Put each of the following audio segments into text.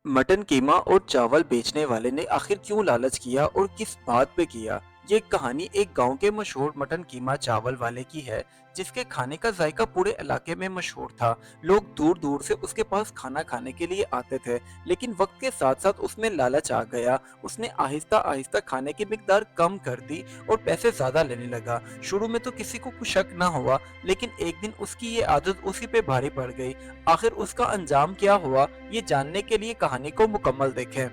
Mutton कीमा और चावल बेचने वाले ने आखिर क्यों लालच किया और किस बात पे किया? ये कहानी एक गांव के मशहूर मटन कीमा चावल वाले की है, जिसके खाने का जायका पूरे इलाके में मशहूर था। लोग दूर दूर से उसके पास खाना खाने के लिए आते थे, लेकिन वक्त के साथ साथ उसमें लालच आ गया। उसने आहिस्ता आहिस्ता खाने की मिकदार कम कर दी और पैसे ज्यादा लेने लगा। शुरू में तो किसी को कुछ शक ना हुआ, लेकिन एक दिन उसकी ये आदत उसी पे भारी पड़ गई। आखिर उसका अंजाम क्या हुआ, ये जानने के लिए कहानी को मुकम्मल देखें।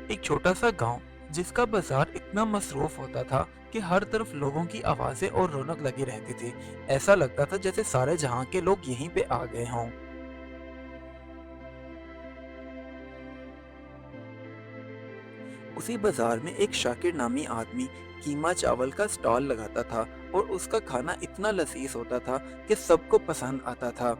एक छोटा सा गांव, जिसका बाजार इतना मसरूफ होता था कि हर तरफ लोगों की आवाजें और रौनक लगी रहती थी। ऐसा लगता था जैसे सारे जहां के लोग यहीं पे आ गए हों। उसी बाजार में एक शाकिर नामी आदमी कीमा चावल का स्टॉल लगाता था, और उसका खाना इतना लजीज होता था कि सबको पसंद आता था।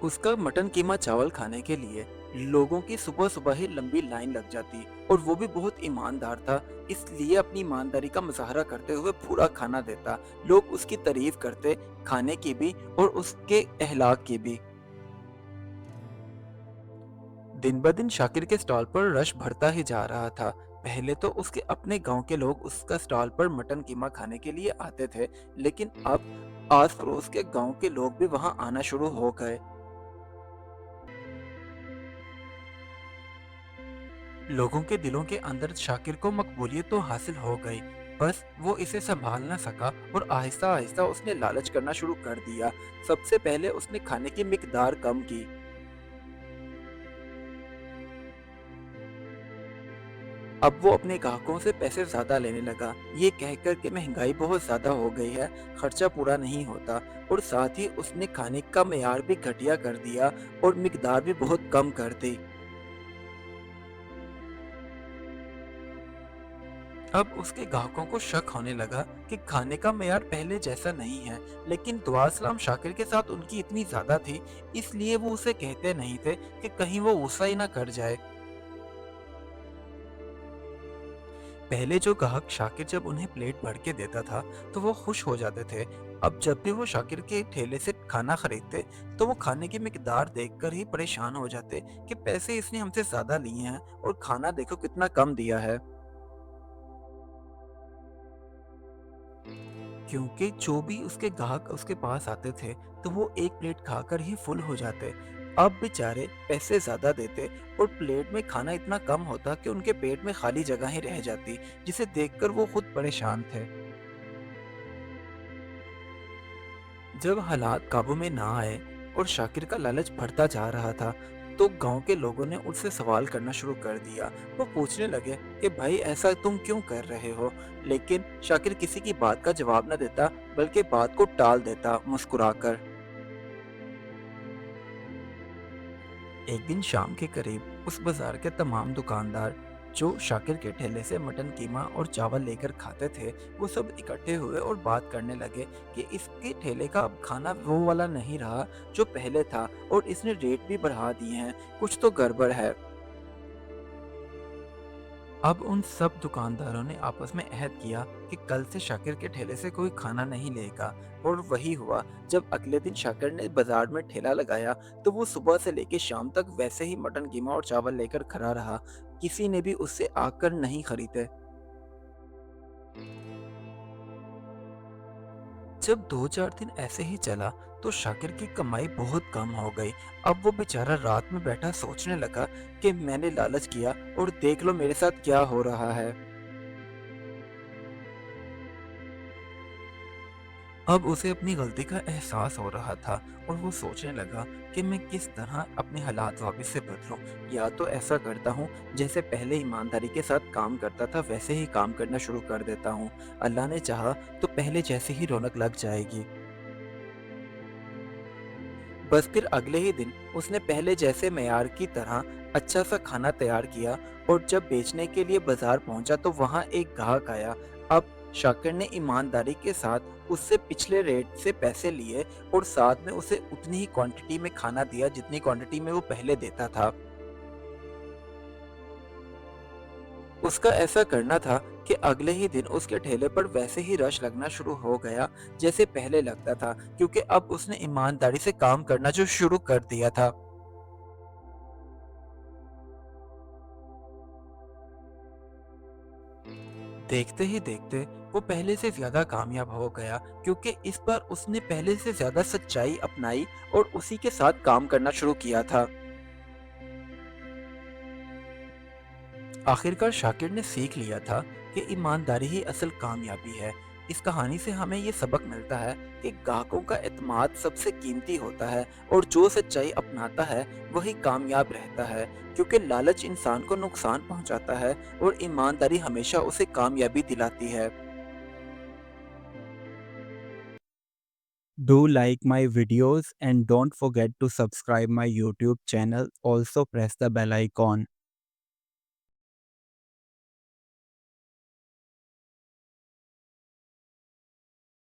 उसका मटन कीमा चावल खाने के लिए लोगों की सुबह सुबह ही लंबी लाइन लग जाती, और वो भी बहुत ईमानदार था, इसलिए अपनी ईमानदारी का मुजाहरा करते हुए पूरा खाना देता। लोग उसकी तारीफ करते, खाने की भी और उसके अहलाक की भी। दिन ब दिन शाकिर के स्टॉल पर रश बढ़ता ही जा रहा था। पहले तो उसके अपने गांव के लोग उसका स्टॉल पर मटन कीमा खाने के लिए आते थे, लेकिन अब आस पड़ोस के गांव के लोग भी वहां आना शुरू हो गए। लोगों के दिलों के अंदर शाकिर को मकबूलियत तो हासिल हो गई, बस वो इसे संभाल न सका, और आहिस्ता आहिस्ता उसने लालच करना शुरू कर दिया। सबसे पहले उसने खाने की मिकदार कम की। अब वो अपने ग्राहकों से पैसे ज्यादा लेने लगा, ये कहकर कि महंगाई बहुत ज्यादा हो गई है, खर्चा पूरा नहीं होता। और साथ ही उसने खाने का मेयार भी घटिया कर दिया और मिकदार भी बहुत कम कर दी। अब उसके ग्राहकों को शक होने लगा कि खाने का मेयार पहले जैसा नहीं है, लेकिन दुआ सलाम शाकिर के साथ उनकी इतनी ज्यादा थी, इसलिए वो उसे कहते नहीं थे कि कहीं वो गुस्सा ही ना कर जाए। पहले जो ग्राहक शाकिर जब उन्हें प्लेट भर के देता था तो वो खुश हो जाते थे। अब जब भी वो शाकिर के ठेले से खाना खरीदते तो वो खाने की मिकदार देखकर ही परेशान हो जाते कि पैसे इसने हमसे ज्यादा लिए हैं और खाना देखो कितना कम दिया है। क्योंकि जो भी उसके ग्राहक उसके पास आते थे तो वो एक प्लेट खाकर ही फुल हो जाते। अब बेचारे पैसे ज्यादा देते और प्लेट में खाना इतना कम होता कि उनके पेट में खाली जगह ही रह जाती, जिसे देखकर वो खुद परेशान थे। जब हालात काबू में ना आए और शाकिर का लालच बढ़ता जा रहा था, तो गांव के लोगों ने उससे सवाल करना शुरू कर दिया। वो पूछने लगे कि भाई ऐसा तुम क्यों कर रहे हो, लेकिन शाकिर किसी की बात का जवाब न देता, बल्कि बात को टाल देता मुस्कुराकर। एक दिन शाम के करीब उस बाजार के तमाम दुकानदार जो शाकिर के ठेले से मटन कीमा और चावल लेकर खाते थे, वो सब इकट्ठे हुए और बात करने लगे कि इसके ठेले का अब खाना वो वाला नहीं रहा जो पहले था, और इसने रेट भी बढ़ा दिए हैं, कुछ तो गड़बड़ है। अब उन सब दुकानदारों ने आपस में अहद किया कि कल से शाकिर के ठेले से कोई खाना नहीं लेगा। और वही हुआ। जब अगले दिन शाकिर ने बाजार में ठेला लगाया तो वो सुबह से लेकर शाम तक वैसे ही मटन कीमा और चावल लेकर खड़ा रहा। किसी ने भी उससे आकर नहीं खरीदे। जब 2-4 दिन ऐसे ही चला तो शाकिर की कमाई बहुत कम हो गई। अब वो बेचारा रात में बैठा सोचने लगा कि मैंने लालच किया और देख लो मेरे साथ क्या हो रहा है। अब उसे अपनी गलती का एहसास हो रहा था, और वो सोचने लगा कि मैं किस तरह अपने हालात वापस से बदलूं। या तो ऐसा करता हूँ जैसे पहले ईमानदारी के साथ काम करता था वैसे ही काम करना शुरू कर देता हूँ। अल्लाह ने चाहा तो पहले जैसे ही रौनक लग जाएगी। बस फिर अगले ही दिन उसने पहले जैसे मेयार की तरह अच्छा सा खाना तैयार किया, और जब बेचने के लिए बाजार पहुंचा तो वहां एक ग्राहक आया। अब शाकिर ने ईमानदारी के साथ उससे पिछले रेट से पैसे लिए, और साथ में उसे उतनी ही क्वांटिटी में खाना दिया जितनी क्वांटिटी में वो पहले देता था। اس کا ایسا کرنا تھا کہ اگلے ہی دن اس کے ٹھیلے پر ویسے ہی رش لگنا شروع ہو گیا جیسے پہلے لگتا تھا، کیونکہ اب اس نے ایمانداری سے کام کرنا جو شروع کر دیا تھا۔ دیکھتے ہی دیکھتے وہ پہلے سے زیادہ کامیاب ہو گیا، کیونکہ اس بار اس نے پہلے سے زیادہ سچائی اپنائی اور اسی کے ساتھ کام کرنا شروع کیا تھا۔ آخرکار شاکر نے سیکھ لیا تھا کہ ایمانداری ہی اصل کامیابی ہے۔ اس کہانی سے ہمیں یہ سبق ملتا ہے کہ گاہکوں کا اعتماد سب سے قیمتی ہوتا ہے، اور جو سچائی اپناتا ہے وہی کامیاب رہتا ہے، کیونکہ لالچ انسان کو نقصان پہنچاتا ہے اور ایمانداری ہمیشہ اسے کامیابی دلاتی ہے۔ Do like my videos and don't forget to subscribe my YouTube channel. Also press the bell icon.